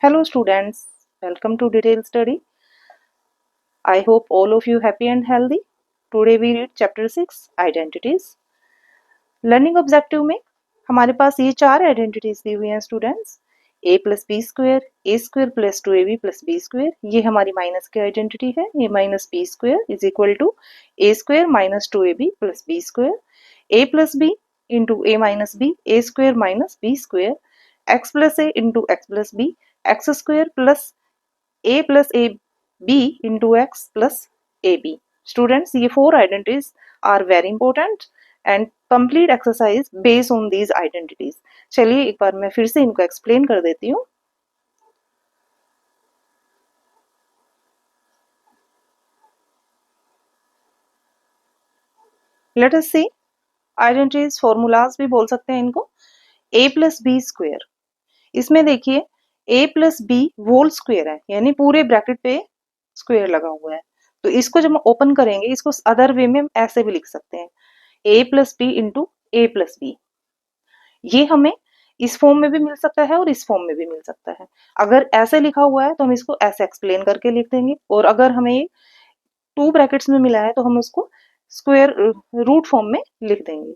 Hello students, welcome to Detailed Study. I hope all of you happy and healthy. Today we read chapter 6 Identities. Learning objective में हमारे पास ये चार identities दी हुई हैं students, a plus B square, A square plus 2ab plus B square. ये हमारी माइनस की आइडेंटिटी है। ये minus B square is equal to A square minus 2ab plus B square, A plus B into A minus B, A square minus B square, X plus A into X plus B, X square plus a plus a b into x plus ab. Students, ये four identities are very important and complete exercise based on these identities. चलिए एक बार मैं फिर से इनको explain कर देती हूँ। Let us see identities, formulas भी बोल सकते हैं इनको। a plus b square, इसमें देखिए a plus b whole square है, यानी पूरे ब्रैकेट पे स्क्वायर लगा हुआ है। तो इसको जब हम ओपन करेंगे, इसको अदर वे में ऐसे भी लिख सकते हैं, a plus B into A plus B. ये हमें इस फॉर्म में भी मिल सकता है और इस फॉर्म में भी मिल सकता है। अगर ऐसे लिखा हुआ है तो हम इसको ऐसे एक्सप्लेन करके लिख देंगे, और अगर हमें टू ब्रैकेट्स में मिला है तो हम उसको स्क्वायर रूट फॉर्म में लिख देंगे।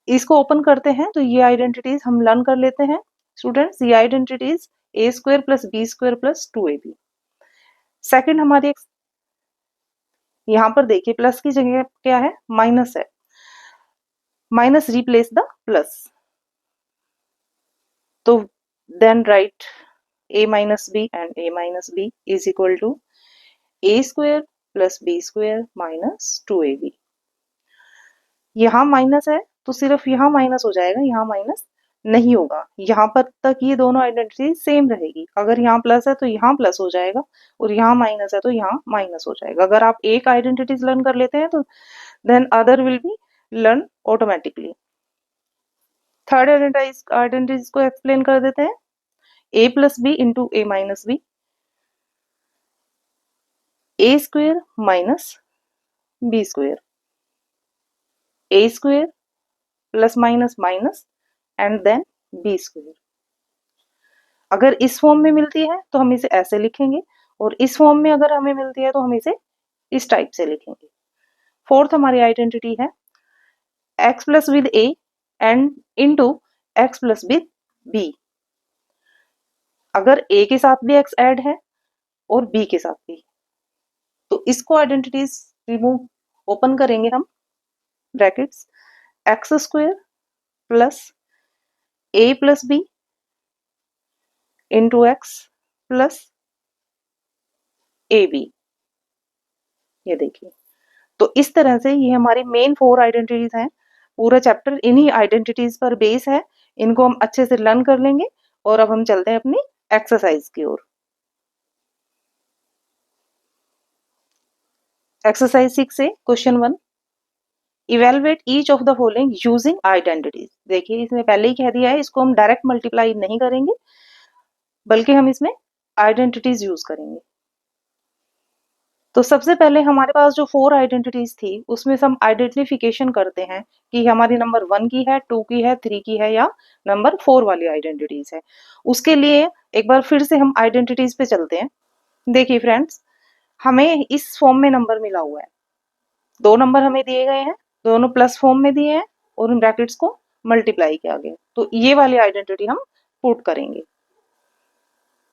इसको ओपन करते हैं तो ये आइडेंटिटीज हम लर्न कर लेते हैं स्टूडेंट्स। ये identities a square plus B square plus 2ab। Second हमारी यहाँ पर देखिए प्लस की जगह क्या है, माइनस है। माइनस रिप्लेस द प्लस, तो then right a minus b and a minus b is equal to a square plus b square minus 2ab। यहाँ माइनस है तो सिर्फ यहाँ माइनस हो जाएगा, यहाँ माइनस नहीं होगा। यहाँ पर तक ये दोनों आइडेंटिटी सेम रहेगी। अगर यहाँ प्लस है तो यहाँ प्लस हो जाएगा, और यहाँ माइनस है तो यहाँ माइनस हो जाएगा। अगर आप एक आइडेंटिटीज लर्न कर लेते हैं तो then other will be learn automatically. Third identities को एक्सप्लेन कर देते हैं, a plus B into A minus B, A square minus B square, A square plus minus minus and then B square. अगर इस फॉर्म में मिलती है तो हम इसे ऐसे लिखेंगे, और इस फॉर्म में अगर हमें मिलती है तो हम इसे इस टाइप से लिखेंगे। फोर्थ हमारी आइडेंटिटी है x plus with A and into X plus with B. अगर a के साथ भी x ऐड है और b के साथ भी, तो इसको आइडेंटिटीज रिमूव ओपन करेंगे हम brackets, X square plus A plus B into X plus A B. ये देखिए, तो इस तरह से ये हमारी मेन फोर आइडेंटिटीज हैं। पूरा चैप्टर इन्हीं आइडेंटिटीज पर बेस है। इनको हम अच्छे से लर्न कर लेंगे, और अब हम चलते हैं अपनी एक्सरसाइज की ओर। एक्सरसाइज 6 से question 1, evaluate each of the following using identities. देखिए इसमें पहले ही कह दिया है, इसको हम डायरेक्ट मल्टीप्लाई नहीं करेंगे, बल्कि हम इसमें आइडेंटिटीज यूज करेंगे। तो सबसे पहले हमारे पास जो फोर आइडेंटिटीज थी उसमें से हम आइडेंटिफिकेशन करते हैं कि हमारी नंबर 1 की है, 2 की है, 3 की है, या नंबर 4 वाली आइडेंटिटीज है। उसके लिए एक बार फिर से हम आइडेंटिटीज पे चलते हैं। देखिए फ्रेंड्स, हमें इस फॉर्म में नंबर मिला हुआ है, दो नंबर हमें दिए गए हैं, दोनों प्लस फॉर्म में दिए हैं, और उन ब्रैकेट्स को मल्टीप्लाई किया गया। तो ये वाली आइडेंटिटी हम पुट करेंगे।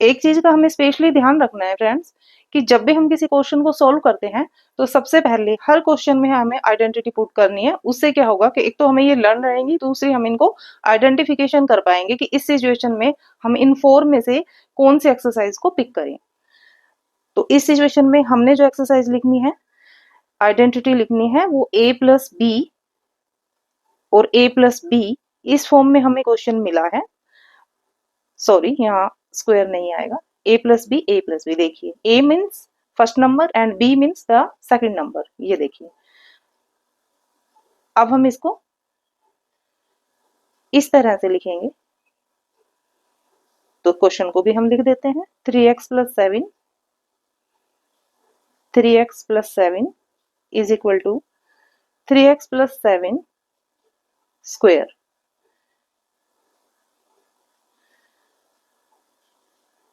एक चीज का हमें स्पेशली ध्यान रखना है फ्रेंड्स, कि जब भी हम किसी क्वेश्चन को सॉल्व करते हैं तो सबसे पहले हर क्वेश्चन में हमें आइडेंटिटी पुट करनी है। उससे क्या होगा कि एक तो हमें ये लर्न रहेंगी, दूसरी हम इनको आइडेंटिफिकेशन कर पाएंगे कि इस सिचुएशन में हम इन फोर में से कौन सी एक्सरसाइज को पिक करें। तो इस सिचुएशन में हमने जो एक्सरसाइज लिखनी है, आइडेंटिटी लिखनी है, वो a प्लस बी और a प्लस बी, इस फॉर्म में हमें क्वेश्चन मिला है। सॉरी, यहाँ स्क्वायर नहीं आएगा, a plus B, a plus B. देखिए a means first number and b means the second number. ये देखिए, अब हम इसको इस तरह से लिखेंगे। तो क्वेश्चन को भी हम लिख देते हैं, 3x plus 7, 3x plus 7 is equal to 3x plus 7 square.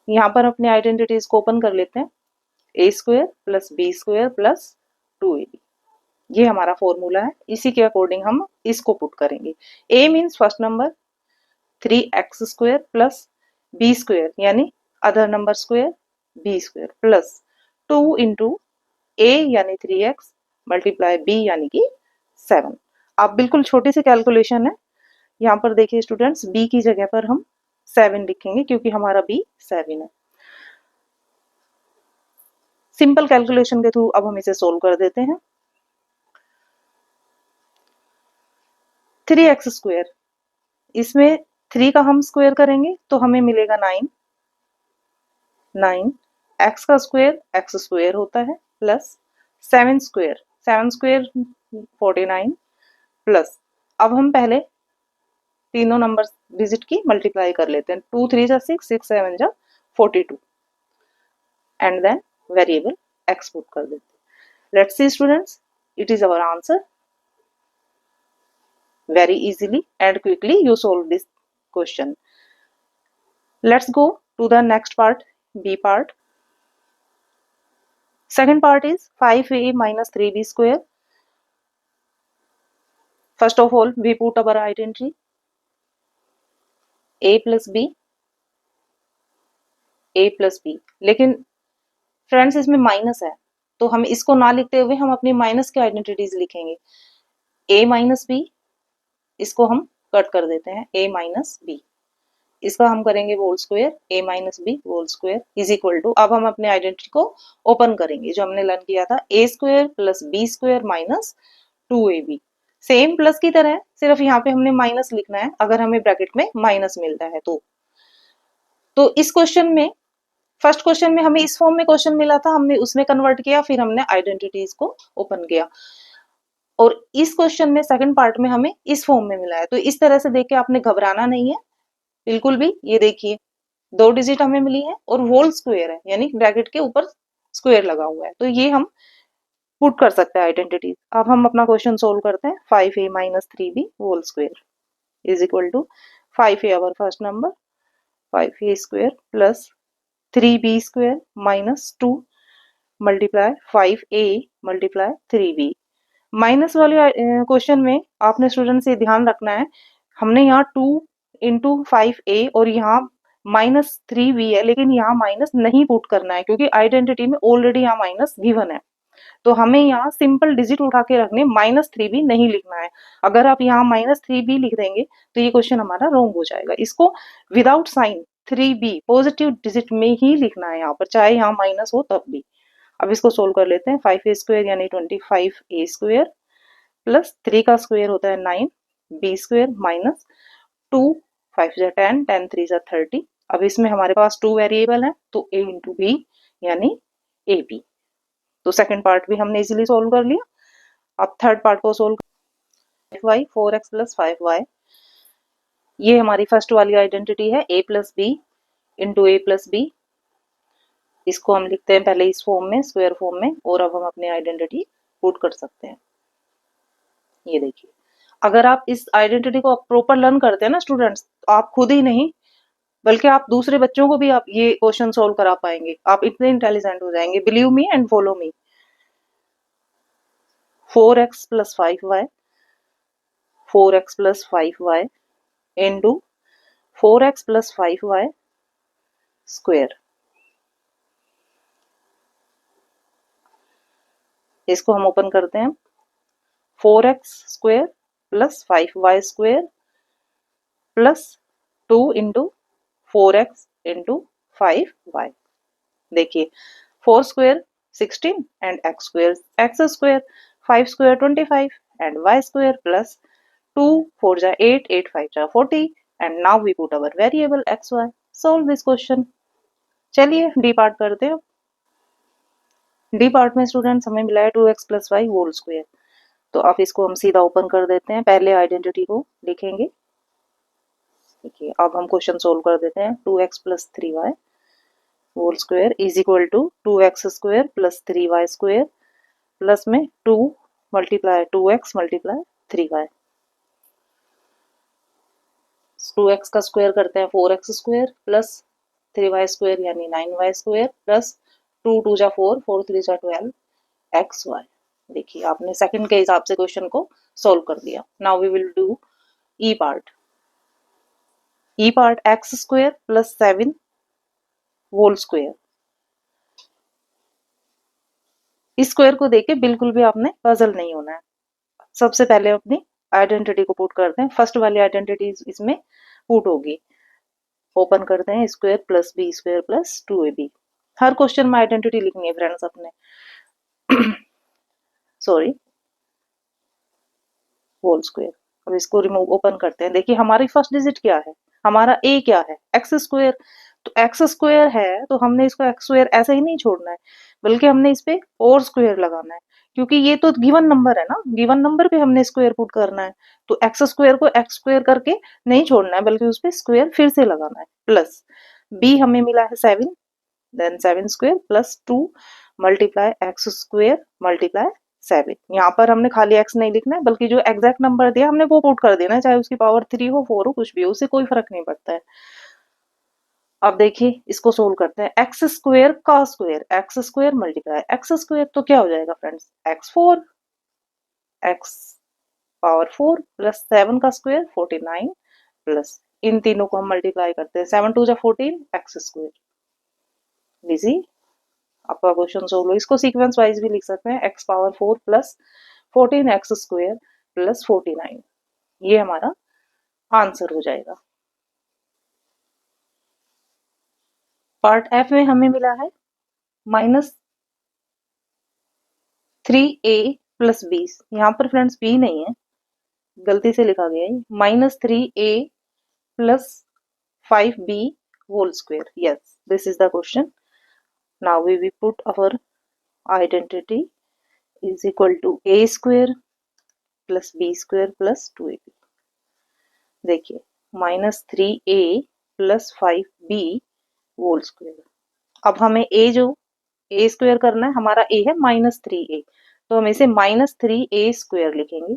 यहाँ पर अपने आइडेंटिटीज को ओपन कर लेते हैं। A square plus B square plus 2ab, ये हमारा फॉर्मूला है। इसी के अकॉर्डिंग हम इसको पुट करेंगे। A means first number 3x square plus B square यानी other number square b square plus 2 into a यानी 3x मल्टीप्लाई बी यानी कि 7। आप बिल्कुल छोटी सी कैलकुलेशन है। यहाँ पर देखिए स्टूडेंट्स, बी की जगह पर हम 7 लिखेंगे क्योंकि हमारा बी 7 है। सिंपल कैलकुलेशन के थ्रू अब हम इसे सोल्व कर देते हैं। 3x स्क्वायर, इसमें 3 का हम स्क्वायर करेंगे तो हमें मिलेगा 9। x का स्क्वायर x स्क्वायर होता है प्लस 7 स्क्वायर 49 प्लस, अब हम पहले तीनों नंबर डिजिट की मल्टीप्लाई कर लेते हैं। 2 3 जा 6, 6 7 जा 42 and then variable x put कर देते हैं। Let's see students, it is our answer. Very easily and quickly you solve this question. Let's go to the next part, B part. Second part is 5a minus 3b square. First of all, we put our identity a plus b, a plus b. लेकिन friends इसमें minus है तो हम इसको ना लिखते हुए हम अपनी माइनस की आइडेंटिटीज लिखेंगे। a माइनस b, इसको हम कट कर देते हैं, a माइनस b, इसका हम करेंगे whole square, a minus B whole square is equal to, अब हम अपने आइडेंटिटी को ओपन करेंगे जो हमने लर्न किया था, a square plus B square minus 2ab। Same plus की तरह है, सिर्फ यहाँ पे हमने माइनस लिखना है अगर हमें ब्रैकेट में माइनस मिलता है तो इस क्वेश्चन में, फर्स्ट क्वेश्चन में हमें इस फॉर्म में क्वेश्चन मिला था, हमने उसमें कन्वर्ट किया, फिर हमने आइडेंटिटीज को ओपन किया, और इस क्वेश्चन में सेकंड पार्ट में हमें इस फॉर्म में मिला है। तो इस तरह से देख के आपने घबराना नहीं है बिल्कुल भी। ये देखिए 2 डिजिट हमें मिली है और होल स्क्वायर है यानी ब्रैकेट के ऊपर स्क्वायर लगा हुआ है, तो ये हम पुट कर सकते हैं आइडेंटिटी। अब हम अपना क्वेश्चन सोल्व करते हैं। 5a minus 3b whole square is equal to 5a our first number, 5a square plus 3b square minus 2 multiply 5a multiply 3b। Minus वाले क्वेश्चन में आपने स्टूडेंट से ध्यान रखना है, हमने यहाँ 2 इंटू 5a और यहाँ माइनस 3b है, लेकिन यहाँ माइनस नहीं पुट करना है क्योंकि आइडेंटिटी में ऑलरेडी यहाँ माइनस गिवन है। तो हमें यहाँ सिंपल डिजिट उठा के रखने, माइनस 3b नहीं लिखना है। अगर आप यहाँ माइनस 3b लिख देंगे तो ये क्वेश्चन हमारा रॉन्ग हो जाएगा। इसको without sign 3b positive digit में ही लिखना है यहाँ पर, चाहे यहाँ माइनस हो तब भी। अब इसको सोल्व कर लेते हैं। 5a स्क्वायर यानी 25a स्क्वायर प्लस 3 का स्क्वायर होता है 9, b स्क्वायर माइनस 2 5 जा 10, 10 3 जा 30। अब इसमें हमारे पास 2 वेरिएबल है तो a इंटू बी यानी ab। तो सेकंड पार्ट भी हमने इजीली सोल्व कर लिया। अब थर्ड पार्ट को solve, 5y 4x plus 5y, ये हमारी फर्स्ट वाली आइडेंटिटी है a plus B into A plus B. इसको हम लिखते हैं पहले इस फॉर्म में, स्क्वायर फॉर्म में, और अब हम अपने आइडेंटिटी पुट कर सकते हैं। ये देखिए, अगर आप इस आइडेंटिटी को प्रॉपर लर्न करते हैं ना स्टूडेंट्स, तो आप खुद ही नहीं बल्कि आप दूसरे बच्चों को भी आप ये क्वेश्चन सोल्व करा पाएंगे। आप इतने इंटेलिजेंट हो जाएंगे, believe me and follow me. 4x plus 5y, 4x plus 5y into 4x plus 5y square, इसको हम ओपन करते हैं। 4x square plus 5y square plus 2 into 4x into 5y। देखिए 4 square 16 and x square 5 square 25 and y square plus 2 4 जा 8, 8 5 जा 40 and now we put our variable xy। Solve this question. चलिए D part करते हैं। D part में students हमें मिला है 2x plus Y whole square, तो अब इसको हम सीधा ओपन कर देते हैं, पहले आइडेंटिटी को लिखेंगे। देखिए अब हम क्वेश्चन सोल्व कर देते हैं। 2x प्लस 3y whole square is equal to 2x square plus 3y square plus में 2 multiply 2x multiply 3y। 2x का स्क्वायर करते हैं 4x स्क्वायर प्लस 3y² यानी 9y² प्लस 2 2 जा 4, 4 3 जा 12 xy। देखिए आपने सेकंड के हिसाब से क्वेश्चन को सॉल्व कर दिया। Now we will do E part. E part x² plus 7 whole square. इस स्क्वायर को देके बिल्कुल भी आपने पजल नहीं होना है। सबसे पहले अपनी आइडेंटिटी को पुट करते हैं। फर्स्ट वाली आइडेंटिटी इसमें पुट होगी। ओपन करते हैं square plus b² plus 2ab। हर क्वेश्चन में आइडेंटिटी लिखनी है फ्रेंड्स अपने सॉरी होल स्क्वायर। अब इसको रिमूव ओपन करते हैं। देखिए हमारी फर्स्ट डिजिट क्या है, हमारा a क्या है, x²। तो x² है तो हमने इसको x² ऐसे ही नहीं छोड़ना है, बल्कि हमने इस पे और स्क्वायर लगाना है, क्योंकि ये तो गिवन नंबर है ना, गिवन नंबर पे हमने स्क्वायर पुट करना है। तो x² को x² करके नहीं छोड़ना है, बल्कि उस पे स्क्वायर फिर से लगाना है। प्लस b हमें मिला है 7, then 7² plus 2 multiply x² multiply 7। यहाँ पर हमने खाली x नहीं लिखना है, बल्कि जो एग्जैक्ट नंबर दिया हमने वो पुट कर देना है, चाहे उसकी पावर 3 हो 4 हो कुछ भी हो, उससे कोई फर्क नहीं पड़ता है। अब देखिए इसको सोल्व करते हैं। x² का स्क्वायर, x² मल्टीप्लाई x², तो क्या हो जाएगा friends, x4 x power 4 plus 7 का स्क्वायर 49 प्लस इन तीनों को हम मल्टीप्लाई करते हैं। 7 2 जा 14 x²। इजी आपका क्वेश्चन सोल्व। इसको सीक्वेंस वाइज भी लिख सकते हैं, x power 4 plus 14 x² plus 49। ये हमारा आंसर हो जाएगा। पार्ट एफ में हमें मिला है -3a प्लस b। यहाँ पर फ्रेंड्स b नहीं है, गलती से लिखा गया है। -3a plus 5b whole square. Yes, this is the question. Now we will put our identity is equal to a² plus b² plus 2ab। देखिए -3a plus 5b whole square. अब हमें जो a² करना है, हमारा a है -3a, तो हम इसे -3a² लिखेंगे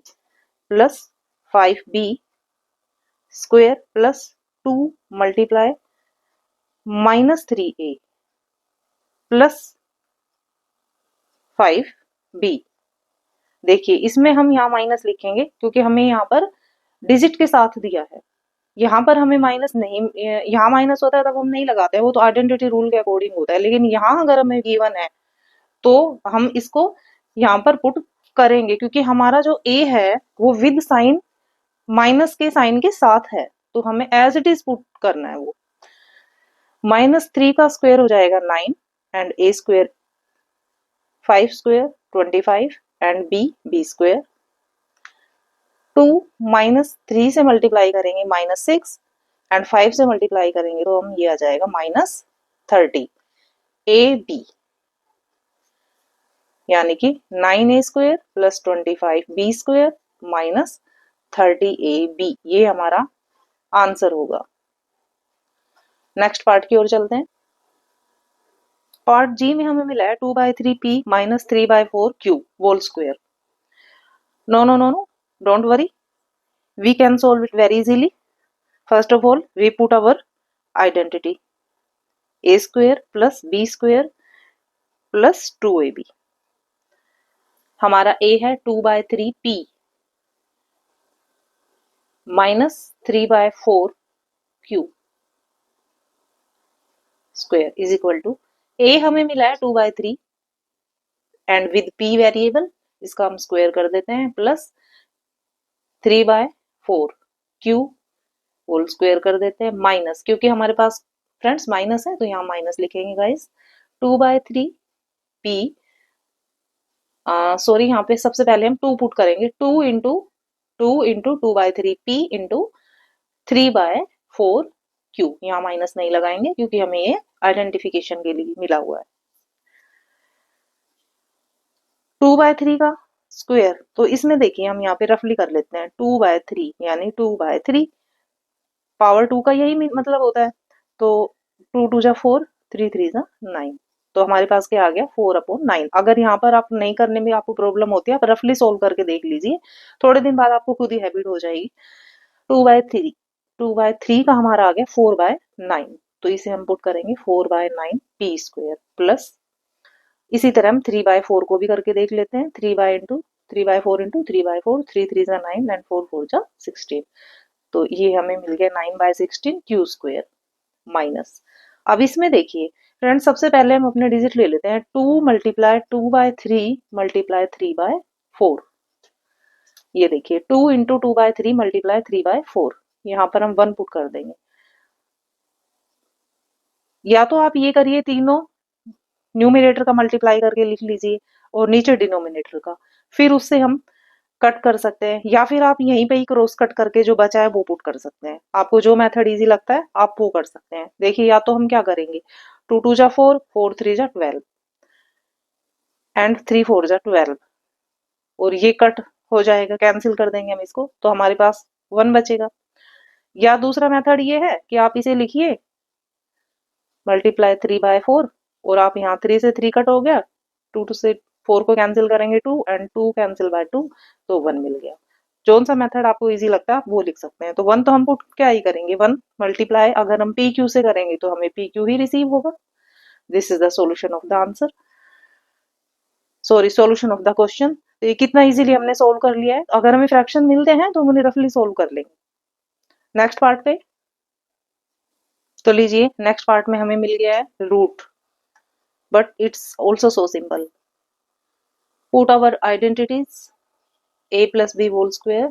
plus 5b square plus 2 multiply -3a plus 5b। देखिए इसमें हम यहाँ माइनस लिखेंगे, क्योंकि हमें यहाँ पर डिजिट के साथ दिया है। यहाँ पर हमें माइनस नहीं, यहाँ माइनस होता है तब हम नहीं लगाते हैं, वो तो आइडेंटिटी रूल के अकॉर्डिंग होता है। लेकिन यहाँ अगर हमें गिवन है तो हम इसको यहाँ पर पुट करेंगे, क्योंकि हमारा जो a है वो विद साइन माइनस के साइन के साथ है, तो हमें एज इट इज पुट करना है। वो -3 का स्क्वायर हो जाएगा 9 एंड a² 5² 25 एंड b² 2 -3 से मल्टीप्लाई करेंगे -6 एंड 5 से मल्टीप्लाई करेंगे तो हम ये आ जाएगा -30 ab, यानी कि 9a² plus 25b² minus 30ab। ये हमारा आंसर होगा। नेक्स्ट पार्ट की ओर चलते हैं। पार्ट जी में हमें मिला है 2/3p minus 3/4q whole square. No no no no, don't worry, we can solve it very easily. First of all, we put our identity a² plus b² plus 2ab। हमारा a है 2/3p minus 3/4q square is equal to a हमें मिला है 2/3 and with p variable, इसका हम square कर देते हैं, प्लस 3/4q होल स्क्वायर कर देते हैं, माइनस, क्योंकि हमारे पास फ्रेंड्स माइनस है तो यहाँ माइनस लिखेंगे गाइस। 2/3p सॉरी, यहाँ पे सबसे पहले हम 2 पुट करेंगे। 2 इंटू 2/3p इंटू 3/4q। यहाँ माइनस नहीं लगाएंगे क्योंकि हमें ये आइडेंटिफिकेशन के लिए मिला हुआ है। 2/3 का स्क्वायर, तो इसमें देखिए हम यहाँ पे रफली कर लेते हैं। 2/3 यानी 2/3 पावर 2 का यही मतलब होता है। तो 2 2 जा 4, 3 3 जा 9, तो हमारे पास क्या आ गया 4/9। अगर यहाँ पर आप नहीं करने में आपको प्रॉब्लम होती है, आप रफली सोल्व करके देख लीजिए, थोड़े दिन बाद आपको खुद ही हैबिट हो जाएगी। 2/3 का हमारा आ गया 4/9, तो इसे हम पुट करेंगे 4/9 पी स्क्वायर प्लस, इसी तरह हम 3/4 को भी करके देख लेते हैं। 3/4 इंटू 3/4, 3 3 जा 9 एंड 4 4 जा 16। तो ये हमें मिल गया 9/16 क्यू स्क्वायर माइनस। अब इसमें देखिए फ्रेंड्स, सबसे पहले हम अपने डिजिट ले लेते हैं। 2 मल्टीप्लाई 2/3 मल्टीप्लाई 3/4। ये देखिए 2 इंटू 2/3 मल्टीप्लाई 3/4। यहाँ पर हम 1 पुट कर देंगे। या तो आप ये करिए, तीनों न्यूमिनेटर का मल्टीप्लाई करके लिख लीजिए और नीचे डिनोमिनेटर का, फिर उससे हम कट कर सकते हैं, या फिर आप यहीं पे ही क्रॉस कट करके जो बचा है वो पुट कर सकते हैं। आपको जो मेथड इजी लगता है आप वो कर सकते हैं। देखिए या तो हम क्या करेंगे, 2 2 जा 4, 4 3 जा 12 एंड 3 4 जा 12, और ये कट हो जाएगा, कैंसिल कर देंगे हम इसको, तो हमारे पास 1 बचेगा। या दूसरा मेथड ये है कि आप इसे लिखिए मल्टीप्लाई 3/4, और आप यहाँ 3 से 3 कट हो गया, 2 से 4 को कैंसिल करेंगे 2 एंड 2 कैंसिल बाय 2, तो 1 मिल गया। जोन सा मेथड आपको इजी लगता है आप वो लिख सकते हैं। तो 1 तो हम पुट क्या ही करेंगे, 1 मल्टीप्लाई अगर हम पी क्यू से करेंगे तो हमें पी क्यू ही रिसीव होगा। This is the solution of the answer, sorry solution of the question. तो ये कितना इजीली हमने सोल्व कर लिया है। अगर हमें फ्रैक्शन मिलते हैं तो हम उन्हें रफली सोल्व कर लेंगे। नेक्स्ट पार्ट पे तो लीजिए, नेक्स्ट पार्ट में हमें मिल गया है root, but it's also so simple. Put our identities a plus b whole square.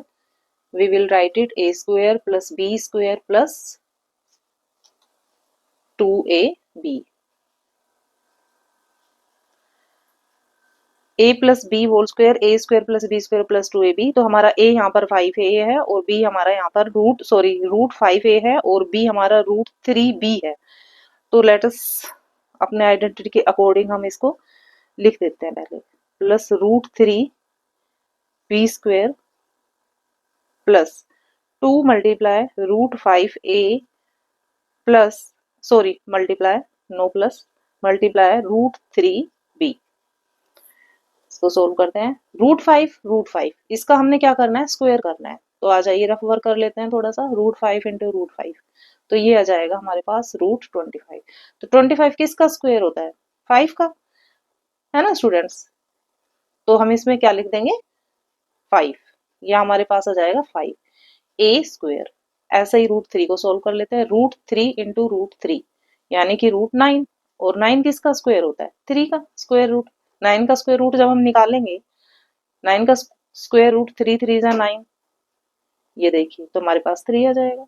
We will write it a square plus b square plus 2ab. a plus b whole square, a square plus b square plus 2ab। तो हमारा a यहाँ पर 5a है और b हमारा यहाँ पर root 5a है और b हमारा रूट 3b है। तो लेट अस अपने आइडेंटिटी के अकॉर्डिंग हम इसको लिख देते हैं पहले, plus root 3b square plus 2 multiply root 5a plus, sorry multiply no plus, multiply root 3b। इसको सोल्व करते हैं। रूट 5 इसका हमने क्या करना है, स्क्वायर करना है। तो आ जाइए रफ वर्क कर लेते हैं थोड़ा सा। रूट 5 इंटू रूट 5, तो ये आ जाएगा हमारे पास रूट 25। तो 25 किसका स्क्वायर होता है, 5 का, है ना स्टूडेंट्स। तो हम इसमें क्या लिख देंगे 5, या हमारे पास आ जाएगा 5 ए स्क्वायर। ऐसे ही रूट 3 को सोल्व कर लेते हैं। रूट 3 इंटू रूट 3 यानी कि रूट 9, और 9 किसका स्क्वायर होता है, 3 का स्क्वायर रूट। 9 का स्क्वायर रूट जब हम निकालेंगे, 9 का स्क्वायर रूट 3 3 जा 9, ये देखिए तो हमारे पास 3 आ जाएगा,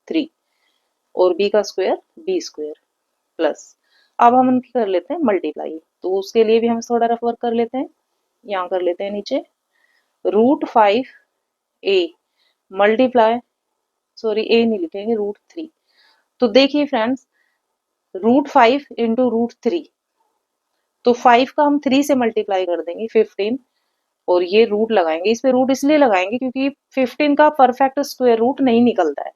3, और b का स्क्वायर b स्क्वायर प्लस, अब हम उनकी कर लेते हैं मल्टीप्लाई। तो उसके लिए भी हम थोड़ा रफ वर्क कर लेते हैं। यहाँ कर लेते हैं नीचे रूट 5a मल्टीप्लाई, सॉरी ए नहीं लिखेंगे, रूट 3। तो देखिए फ्रेंड्स, रूट 5 इंटू रूट 3, तो 5 का हम 3 से मल्टीप्लाई कर देंगे 15, और ये रूट लगाएंगे। इस पे रूट इसलिए लगाएंगे क्योंकि 15 का परफेक्ट स्क्वायर रूट नहीं निकलता है,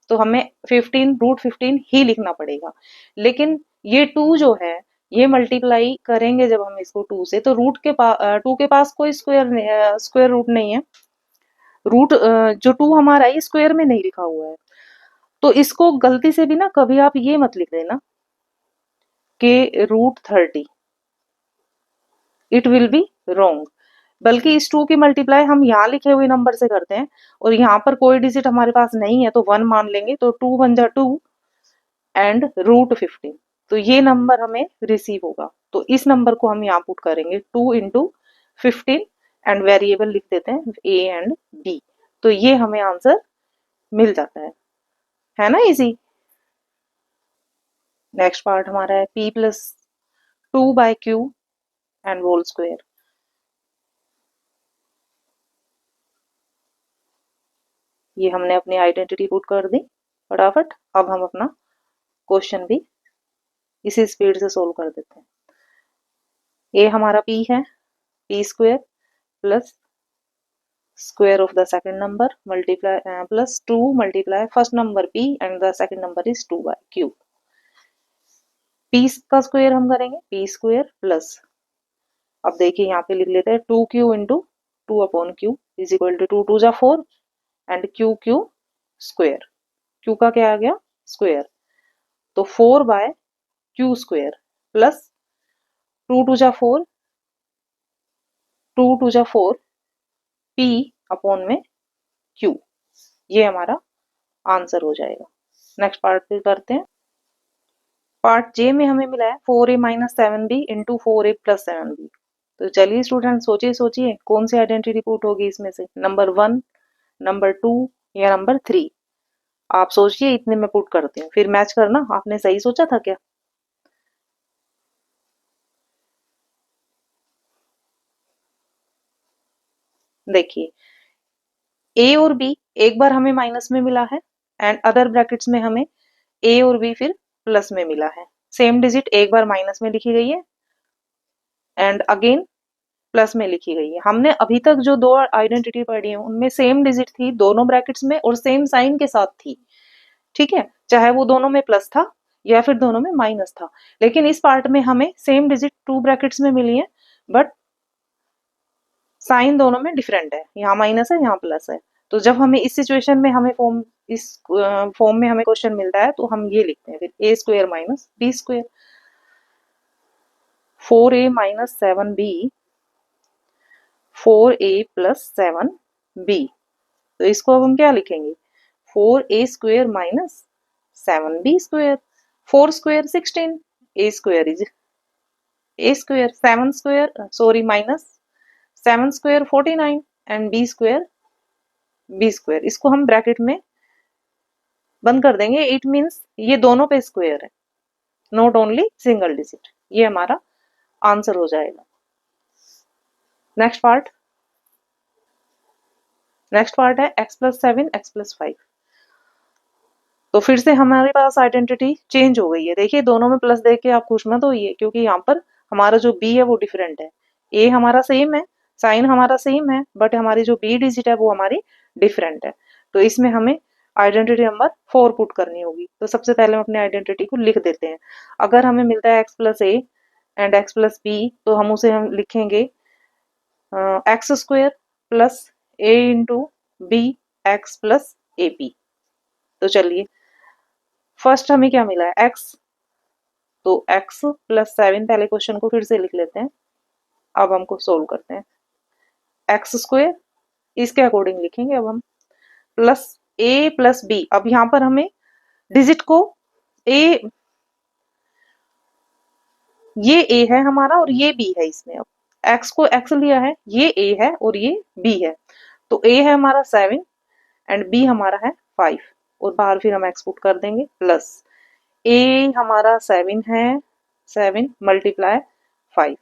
तो हमें 15 रूट 15 ही लिखना पड़ेगा। लेकिन ये 2 जो है ये मल्टीप्लाई करेंगे जब हम इसको 2 से, तो रूट के पास 2 के पास कोई स्क्वायर रूट नहीं है। रूट जो 2 हमारा है स्क्वायर में नहीं लिखा हुआ है। तो इसको गलती से भी ना कभी आप ये मत लिख देना कि root 30, it will be wrong. बल्कि इस 2 की मल्टीप्लाई हम यहाँ लिखे हुए नंबर से करते हैं, और यहाँ पर कोई डिजिट हमारे पास नहीं है तो 1 मान लेंगे, तो 2 1 जा 2 एंड रूट 15, तो ये नंबर हमें रिसीव होगा। तो इस नंबर को हम यहाँ पुट करेंगे 2 इंटू 15 एंड वेरिएबल लिख देते हैं a एंड b। तो ये हमें आंसर मिल जाता है ना इजी। नेक्स्ट पार्ट हमारा है p plus 2/q and whole square. ये हमने अपनी आइडेंटिटी पुट कर दी फटाफट। अब हम अपना क्वेश्चन भी इसी स्पीड से सोल्व कर देते हैं। ये हमारा p है, p square plus square of the second number multiply plus 2 multiply first number p and the second number is 2/q। p का स्क्वायर हम करेंगे p स्क्वायर प्लस, अब देखिए यहाँ पे लिख लेते हैं 2q into 2/q is equal to 2 2 जा 4 एंड q स्क्वायर, q का क्या आ गया स्क्वायर, तो 4/q² प्लस 2 2 4 p अपॉन में q, ये हमारा आंसर हो जाएगा। नेक्स्ट पार्ट पे करते हैं। पार्ट जे में हमें मिला है 4a - 7b into 4a + 7b। तो चलिए स्टूडेंट सोचिए कौन सी आइडेंटिटी पुट होगी इसमें से, नंबर 1, नंबर 2 या नंबर 3। आप सोचिए, इतने में पुट करती हूँ, फिर मैच करना आपने सही सोचा था क्या। देखिए ए और बी एक बार हमें माइनस में मिला है एंड अदर ब्रैकेट्स में हमें ए और बी फिर प्लस में मिला है। सेम डिजिट एक बार माइनस में लिखी गई है एंड अगेन प्लस में लिखी गई है। हमने अभी तक जो दो आइडेंटिटी पढ़ी है उनमें सेम डिजिट थी दोनों ब्रैकेट्स में और सेम साइन के साथ थी, ठीक है, चाहे वो दोनों में प्लस था या फिर दोनों में माइनस था। लेकिन इस पार्ट में हमें सेम डिजिट टू ब्रैकेट्स में मिली है बट साइन दोनों में डिफरेंट है, यहाँ माइनस है यहाँ प्लस है। तो जब हमें इस सिचुएशन में हमें इस फॉर्म में हमें क्वेश्चन मिलता है तो हम ये लिखते हैं फिर a² - b²। 4a - 7b 4a + 7b। तो इसको अब हम क्या लिखेंगे, 4a² - 7b²। 4² 16, a² is a², 7² minus 7² 49 and b²। इसको हम ब्रैकेट में बंद कर देंगे। इट मीन्स ये दोनों पे स्क्वायर है, नॉट ओनली सिंगल डिजिट। ये हमारा आंसर हो जाएगा। नेक्स्ट पार्ट है x + 7 x + 5। तो फिर से हमारे पास आइडेंटिटी चेंज हो गई है। देखिए दोनों में प्लस देख के आप खुश मत होइए क्योंकि यहाँ पर हमारा जो b है वो डिफरेंट है। a हमारा सेम है, साइन हमारा सेम है, बट हमारी जो b डिजिट है वो हमारी डिफरेंट है। तो इसमें हमें आइडेंटिटी नंबर 4 पुट करनी होगी। तो सबसे पहले हम अपने आइडेंटिटी को लिख देते हैं। अगर हमें मिलता है x + a and x + b तो हम उसे लिखेंगे x² + a × b x + ab। तो चलिए फर्स्ट हमें क्या मिला है x, तो x + 7 पहले क्वेश्चन को फिर से लिख लेते हैं। अब हमको सोल्व करते हैं। x² इसके अकॉर्डिंग लिखेंगे अब हम, प्लस a + b। अब यहाँ पर हमें डिजिट को a, ये a है हमारा और ये b है। इसमें अब x को x लिया है, ये a है और ये b है। तो a है हमारा 7 एंड b हमारा है 5 और बाहर फिर हम x पुट कर देंगे प्लस a हमारा 7 है, 7 × 5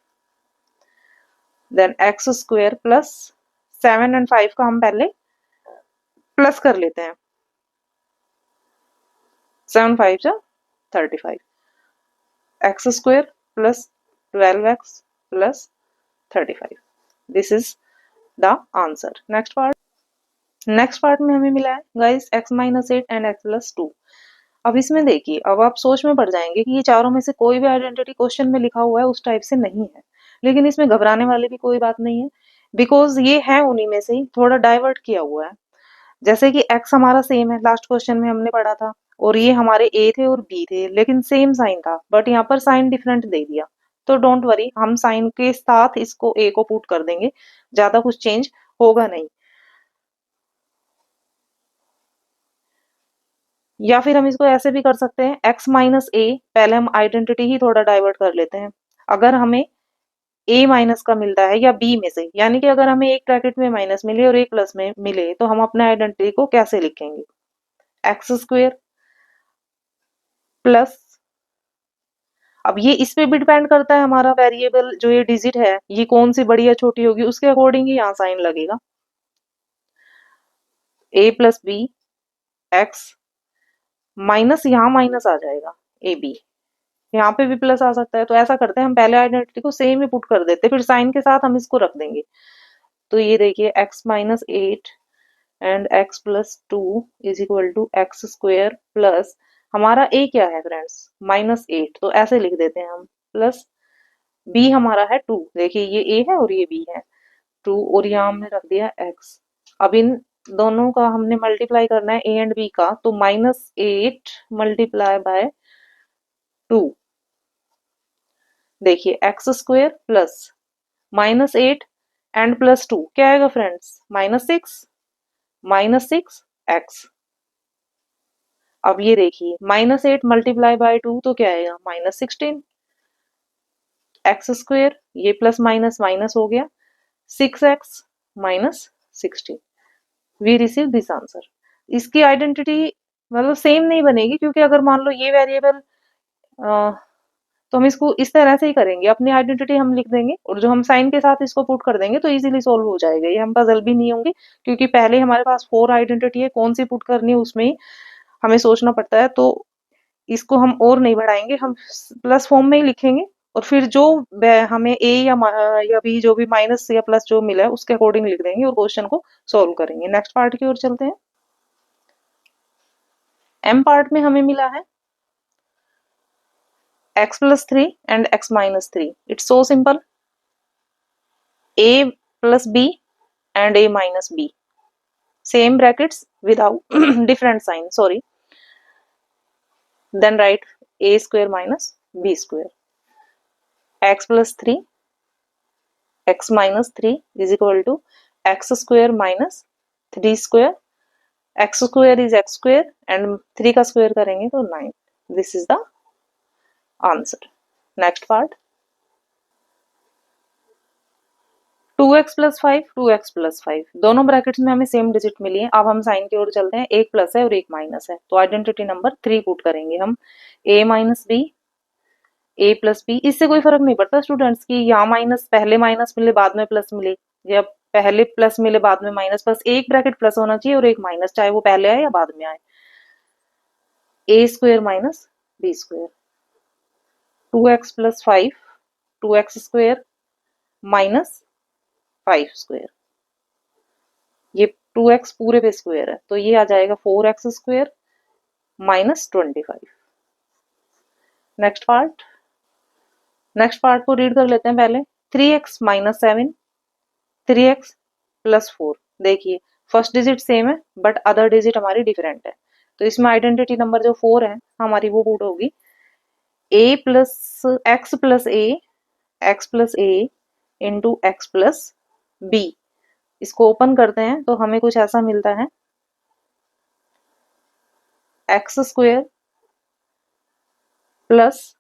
देन x² प्लस 7 एंड 5 का हम पहले प्लस कर लेते हैं। 7 5 जा 35 x² plus 12x plus 35। This is the answer. Next part में हमें मिला है गाइस x - 8 एंड x + 2। अब इसमें देखिए, अब आप सोच में पड़ जाएंगे कि ये चारों में से कोई भी आइडेंटिटी क्वेश्चन में लिखा हुआ है उस टाइप से नहीं है। लेकिन इसमें घबराने वाली भी कोई बात नहीं है, बिकॉज ये है उन्हीं में से ही, थोड़ा डाइवर्ट किया हुआ है। जैसे कि x हमारा सेम है, लास्ट क्वेश्चन में हमने पढ़ा था, और ये हमारे a थे और b थे, लेकिन सेम साइन था, बट यहाँ पर साइन डिफरेंट दे दिया। तो डोंट वरी, हम साइन के साथ इसको a को पुट कर देंगे, ज्यादा कुछ चेंज होगा नहीं। या फिर हम इसको ऐसे भी कर सकते हैं, x - a, पहले हम आइडेंटिटी ही थोड़ा डाइवर्ट कर लेते हैं। अगर हमें a माइनस का मिलता है या b में से, यानी कि अगर हमें एक ब्रैकेट में माइनस मिले और एक प्लस में मिले तो हम अपने आइडेंटिटी को कैसे लिखेंगे, x² प्लस, अब ये इस पे भी डिपेंड करता है हमारा वेरिएबल जो ये डिजिट है ये कौन सी बड़ी या छोटी होगी, उसके अकॉर्डिंग ही यहाँ साइन लगेगा। a + b x माइनस, यहाँ माइनस आ जाएगा ए बी, यहाँ पे भी प्लस आ सकता है। तो ऐसा करते हैं, हम पहले आइडेंटिटी को सेम ही पुट कर देते हैं, फिर साइन के साथ हम इसको रख देंगे। तो ये देखिए x - 8 and x + 2 = x² plus हमारा a क्या है फ्रेंड्स, -8, तो ऐसे लिख देते हैं हम, प्लस b हमारा है 2, देखिए ये a है और ये b है 2, और यहाँ हमने रख दिया x। अब इन दोनों का हमने मल्टीप्लाई करना है a एंड b का, तो -8 × 2, देखिए एक्स स्क्वेयर प्लस -8 एंड +2 क्या आएगा फ्रेंड्स, -6 एक्स। अब ये देखिए -8 मल्टीप्लाई बाय 2 तो क्या आएगा, -16 एक्स स्क्वेयर, ये प्लस माइनस माइनस हो गया, 6x -16, we receive this answer. इसकी आइडेंटिटी मतलब सेम नहीं बनेगी, क्योंकि अगर मान लो ये वेरिएबल तो हम इसको इस तरह से ही करेंगे, अपनी आइडेंटिटी हम लिख देंगे और जो हम साइन के साथ इसको पुट कर देंगे तो इजीली सॉल्व हो जाएगा, ये हम पजल भी नहीं होंगे, क्योंकि पहले हमारे पास 4 आइडेंटिटी है, कौन सी पुट करनी है उसमें ही हमें सोचना पड़ता है। तो इसको हम और नहीं बढ़ाएंगे, हम प्लस फॉर्म में ही लिखेंगे और फिर जो हमें ए या बी जो भी माइनस या प्लस जो मिला है उसके अकॉर्डिंग लिख देंगे और क्वेश्चन को सॉल्व करेंगे। नेक्स्ट पार्ट की ओर चलते हैं। एम पार्ट में हमें मिला है x plus 3 and x minus 3. It's so simple. A plus b and a minus b. Same brackets without different sign. Sorry. Then write a square minus b square. X plus 3, x minus 3 is equal to x square minus 3 square. X square is x square and 3 का square करेंगे तो 9. This is the answer. Next part. 2x plus 5, 2x plus 5 दोनों brackets में हमें same digit मिली है। अब हम sign की ओर चलते हैं, एक प्लस है और एक माइनस है, तो आइडेंटिटी नंबर 3 पुट करेंगे हम, a minus B, a plus B. इससे कोई फर्क नहीं पड़ता स्टूडेंट्स की यहाँ माइनस पहले माइनस मिले बाद में प्लस मिले या पहले प्लस मिले बाद में माइनस, बस एक ब्रैकेट प्लस होना चाहिए और एक माइनस, चाहे वो पहले आए या बाद में आए। a square minus B square, 2x plus 5, 2x square minus 5 square, ये 2x पूरे पे स्क्वायर है तो ये आ जाएगा 4x square minus 25। Next part को रीड कर लेते हैं पहले। 3x माइनस 7, 3x प्लस 4, देखिए फर्स्ट डिजिट सेम है बट अदर डिजिट हमारी डिफरेंट है, तो इसमें आइडेंटिटी नंबर जो 4 है हमारी वो पुट होगी a plus X plus A into X plus B. इसको ओपन करते हैं तो हमें कुछ ऐसा मिलता है, X square plus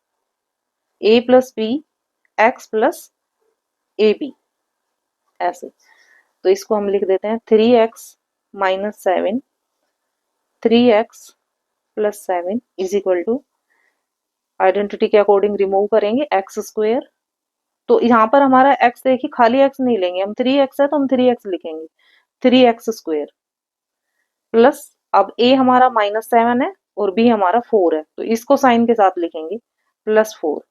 A plus B X plus A B, ऐसे। तो इसको हम लिख देते हैं 3x minus 7, 3x plus 7 is equal to, identity के अकॉर्डिंग रिमूव करेंगे एक्स स्क्वेयर, तो यहाँ पर हमारा x देखिए खाली x नहीं लेंगे हम, 3x है तो हम 3x लिखेंगे, 3x स्क्वेयर प्लस, अब a हमारा माइनस 7 है और b हमारा 4 है तो इसको साइन के साथ लिखेंगे प्लस 4।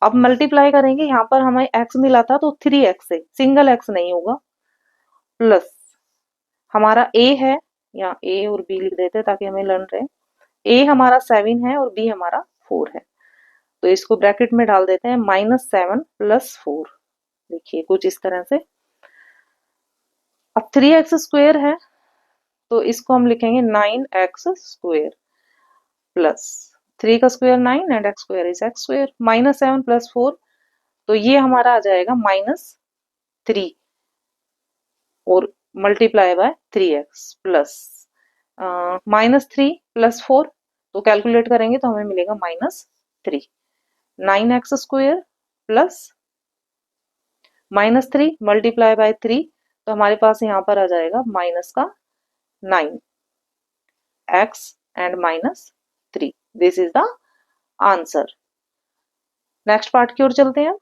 अब मल्टीप्लाई करेंगे, यहाँ पर हमें x मिला था तो 3x से, सिंगल x नहीं होगा, प्लस हमारा a है, यहाँ a और b लिख देते हैं ताकि हमें लर्न रहे, a हमारा 7 है और b हमारा 4 है, तो इसको ब्रैकेट में डाल देते हैं -7 प्लस 4, देखिए कुछ इस तरह से। अब 3x स्क्वेयर है तो इसको हम लिखेंगे 9x स्क्वेयर प्लस 3 का square 9 and x square is x square, -7 plus 4 तो ये हमारा आ जाएगा -3 और multiply by 3x plus -3 plus 4, तो कैलकुलेट करेंगे तो हमें मिलेगा -3, 9x square plus -3 multiply by 3, तो हमारे पास यहाँ पर आ जाएगा माइनस का 9 x and -3, this is the answer. Next part की ओर चलते हैं।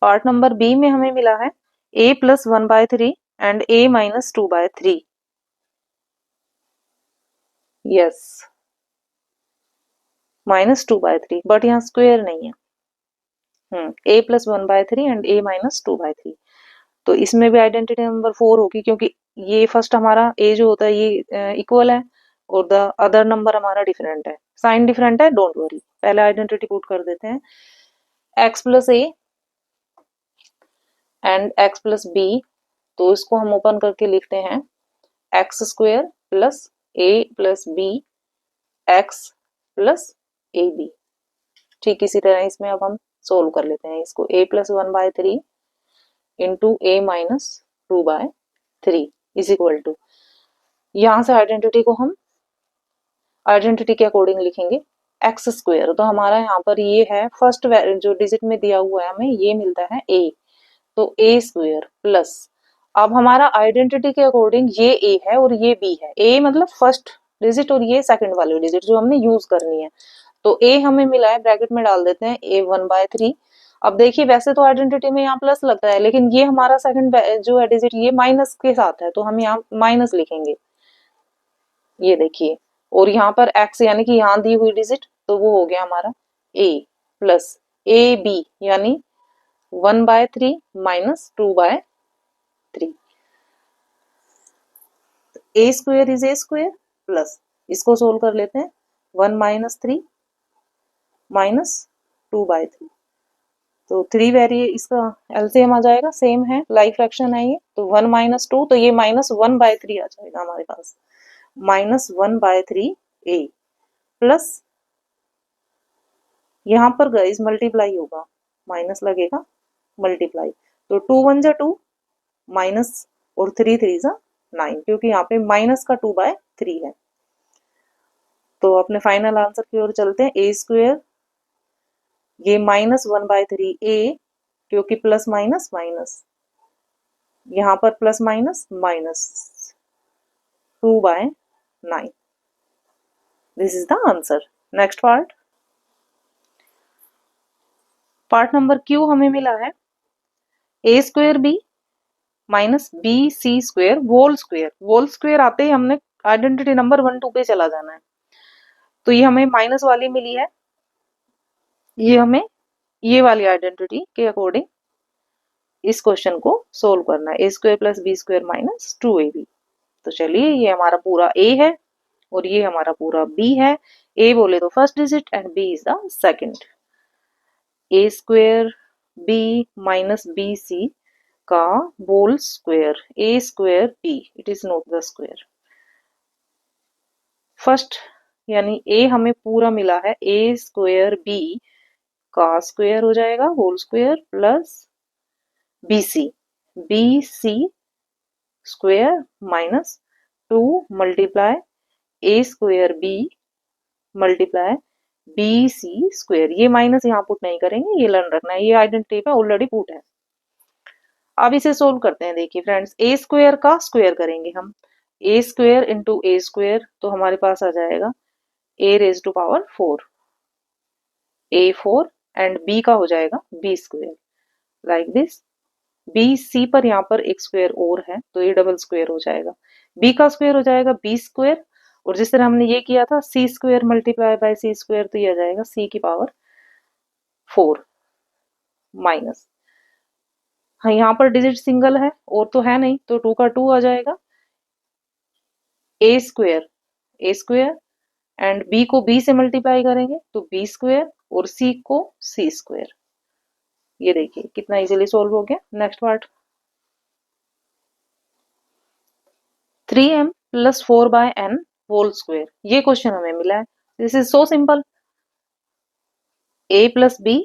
पार्ट नंबर बी में हमें मिला है a plus 1/3 and a minus 2/3, yes -2/3, but यहाँ स्क्वेयर नहीं है, a plus 1/3 and a minus 2/3, तो इसमें भी आइडेंटिटी नंबर 4 होगी, क्योंकि ये फर्स्ट हमारा a जो होता है ये इक्वल है और द अदर नंबर हमारा डिफरेंट है, साइन डिफरेंट है, डोंट वरी, पहले आइडेंटिटी पुट कर देते हैं, x plus a and x plus b, तो इसको हम ओपन करके लिखते हैं x square plus a plus b x plus A B. ठीक इसी तरह इसमें अब हम सोल्व कर लेते हैं इसको। a plus 1/3 into a minus 2/3 is equal to, यहां से आइडेंटिटी को हम आइडेंटिटी के अकॉर्डिंग लिखेंगे एक्स स्क्वायर। तो हमारा यहाँ पर ये है फर्स्ट जो डिजिट में दिया हुआ है हमें ये मिलता है a, तो a स्क्वायर प्लस, अब हमारा आइडेंटिटी के अकॉर्डिंग ये a है और ये b है। a मतलब फर्स्ट डिजिट और ये सेकंड वाली डिजिट जो हमने यूज करनी है। तो a हमें मिला है, ब्रैकेट में डाल देते हैं a 1/3। अब देखिए वैसे तो आइडेंटिटी में यहाँ प्लस लगता है, लेकिन ये हमारा सेकंड जो है डिजिट ये माइनस के साथ है, तो हम यहाँ माइनस लिखेंगे। ये देखिए, और यहाँ पर x यानी कि यहाँ दी हुई डिजिट, तो वो हो गया हमारा a प्लस ए बी यानी 1/3 minus 2/3। A square is a square plus, इसको सोल्व कर लेते हैं 1 माइनस 3 माइनस 2/3, तो 3 वेरिए इसका एलसीएम आ जाएगा, सेम है लाइक फ्रैक्शन है ये, तो 1 माइनस 2, तो ये माइनस 1/3 आ जाएगा हमारे पास, माइनस 1/3 ए प्लस, यहाँ पर गाइस मल्टीप्लाई होगा, माइनस लगेगा मल्टीप्लाई, तो 2 1 जा 2 माइनस और 3 3 जा 9, क्योंकि यहाँ पे माइनस का 2/3 है। तो अपने फाइनल आंसर की ओर चलते हैं। ए स्क्वायर ये माइनस 1/3 ए, क्योंकि प्लस माइनस माइनस, यहाँ पर plus minus minus 2/9। This is the answer. Next part number Q हमें मिला है a square b minus b c square whole square. Whole square आते ही हमने आइडेंटिटी नंबर 1 2 पे चला जाना है। तो ये हमें माइनस वाली मिली है, ये हमें ये वाली आइडेंटिटी के अकॉर्डिंग इस क्वेश्चन को सोल्व करना है। A square plus B square minus 2ab। तो चलिए, ये हमारा पूरा ए है और ये हमारा पूरा बी है। ए बोले तो first digit and b is the second. A square b minus b c का whole square, A square b, it is not the square. First यानी ए हमें पूरा मिला है, ए स्क्वायर बी का स्क्वायर हो जाएगा whole square plus b c square minus 2 multiply a square b multiply b c square. ये minus यहाँ पुट नहीं करेंगे, ये लर्न रखना है, ये आइडेंटिटी पे ऑलरेडी पुट है। अब इसे सोल्व करते हैं। देखिए फ्रेंड्स, ए स्क्वायर का स्क्वायर करेंगे हम, a square into a square, तो हमारे पास आ जाएगा a raise to power 4 a 4 and b का हो जाएगा b square like this. B c पर यहाँ पर एक स्क्वायर और है, तो ये डबल स्क्वायर हो जाएगा। बी का स्क्वायर हो जाएगा बी स्क्वायर, और जिस तरह हमने ये किया था c square multiply by c square, तो ये आ जाएगा सी की पावर 4 माइनस, हाँ यहाँ पर डिजिट सिंगल है और तो है नहीं, तो 2 का 2 आ जाएगा। ए स्क्वायर एंड बी को बी से मल्टीप्लाई करेंगे तो बी स्क्वायर, और सी को सी स्क्वायर। ये देखिए कितना इजीली सोल्व हो गया। Next part, 3m plus 4/n whole square, ये क्वेश्चन हमें मिला है। This is so simple, a plus B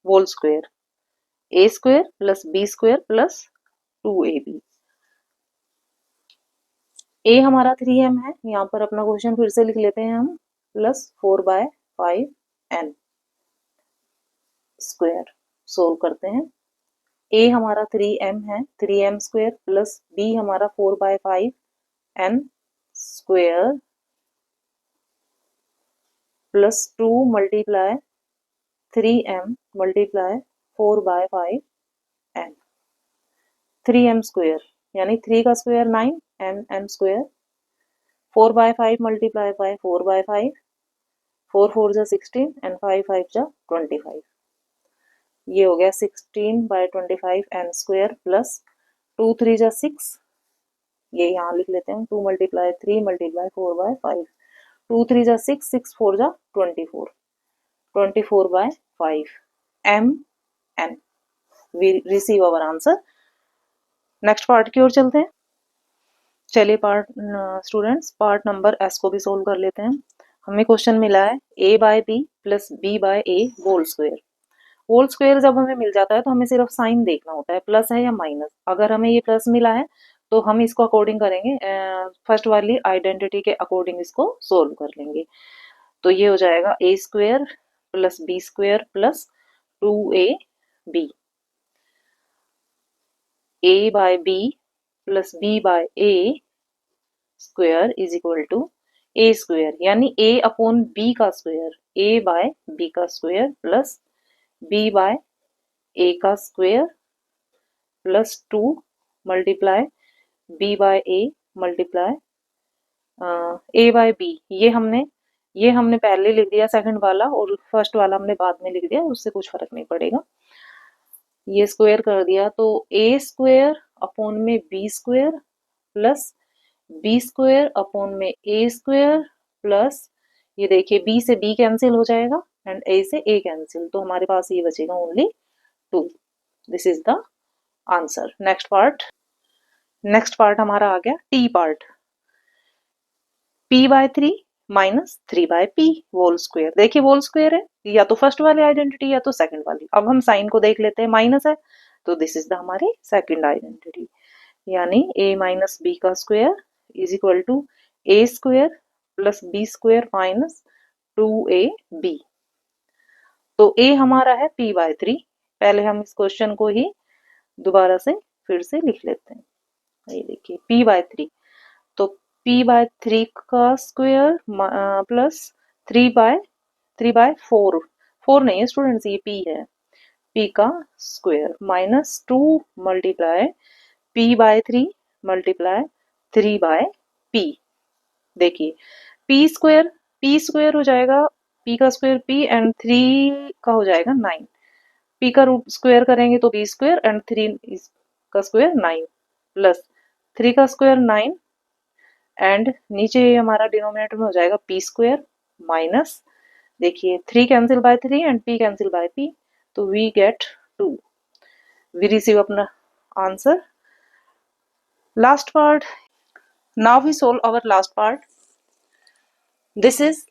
whole square, A square plus B square plus 2ab। a हमारा 3m है, यहाँ पर अपना क्वेश्चन फिर से लिख लेते हैं हम, प्लस 4/5n स्क्वायर। सोल्व करते हैं। a हमारा 3m है, 3m स्क्वायर प्लस b हमारा 4/5n square plus 2 multiply 3m multiply 4/5n, 3m square यानी 3 का square 9 and m square, 4/5 multiply by 4/5, 4 4 जा 16 एंड 5 5 जा 25। ये हो गया 16/25 n स्क्वायर प्लस 2 3 जा 6, ये यहाँ लिख लेते हैं 2 मल्टीप्लाई 3 मल्टीप्लाई 4/5, 2 3 जा 6, 6 4 जा 24, 24/5 mn। We receive our answer. Next part की ओर चलते हैं। चलिए स्टूडेंट्स, पार्ट नंबर एस को भी सोल्व कर लेते हैं। हमें क्वेश्चन मिला है a by B plus B by A whole square. Whole square जब हमें मिल जाता है तो हमें सिर्फ साइन देखना होता है, प्लस है या माइनस। अगर हमें ये प्लस मिला है तो हम इसको अकॉर्डिंग करेंगे, फर्स्ट वाली आइडेंटिटी के अकॉर्डिंग इसको सोल्व कर लेंगे। तो ये हो जाएगा a square plus B square plus 2ab, a by B plus B by a square is equal to A square, यानी a अपॉन बी का स्क्वायर, a बाय बी का square plus b by a का square plus 2 multiply b by a multiply a by b। ये हमने पहले लिख दिया second वाला, और फर्स्ट वाला हमने बाद में लिख दिया, उससे कुछ फर्क नहीं पड़ेगा। ये स्क्वायर कर दिया तो a स्क्वायर अपॉन में b square plus b square upon में a स्क्वायर प्लस, ये देखिए b से b कैंसिल हो जाएगा एंड a से a कैंसिल, तो हमारे पास ये बचेगा only 2। This is the answer. Next part हमारा आ गया T part. p by 3 minus 3 by p whole square. देखिए होल स्क्वायर है, या तो फर्स्ट वाली आइडेंटिटी या तो सेकंड वाली। अब हम साइन को देख लेते हैं, माइनस है तो दिस इज द हमारी सेकंड आइडेंटिटी, यानी a माइनस बी का square is equal to A square plus B square minus 2ab। तो a हमारा है p बाय 3। पहले हम इस क्वेश्चन को ही दोबारा से फिर से लिख लेते हैं। ये देखिए p बाय 3, तो p बाय 3 का स्क्वायर प्लस 3 बाय 4, 4 नहीं है स्टूडेंट्स, ये p है, p का square minus 2 multiply p by 3 multiply 3 by p। देखिए p स्क्वायर हो जाएगा, p का स्क्वायर p एंड 3 का हो जाएगा 9। p का रूट स्क्वायर करेंगे तो p स्क्वायर एंड 3 का स्क्वायर 9 प्लस 3 का स्क्वायर 9 एंड नीचे हमारा डिनोमिनेटर में हो जाएगा p स्क्वायर माइनस, देखिए 3 cancel by 3 and p cancel by p, तो वी गेट 2। वी रिसीव अपना answer. Last part, now we solve our last part. This is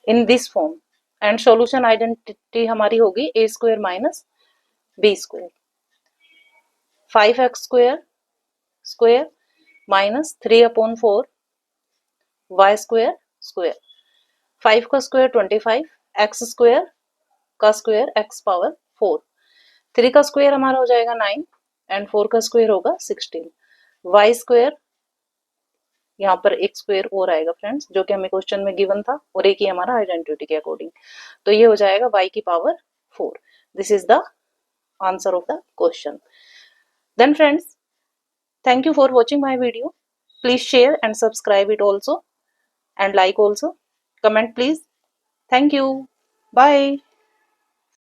in this form and solution identity हमारी होगी a square minus B square, 5x square minus 3 upon 4 y square square, 5 का स्क्वायर 25, x square का square x power 4, 3 का square हमारा हो जाएगा 9 and 4 का स्क्वायर होगा 16, y स्क्वायर यहाँ पर एक स्क्वायर और आएगा फ्रेंड्स, जो कि हमें क्वेश्चन में गिवन था, और एक ही हमारा आइडेंटिटी के अकॉर्डिंग, तो ये हो जाएगा y की power 4। This is the answer of the question. Then friends, thank you for watching my video. Please share and subscribe it also, and like also. Comment please. Thank you. Bye.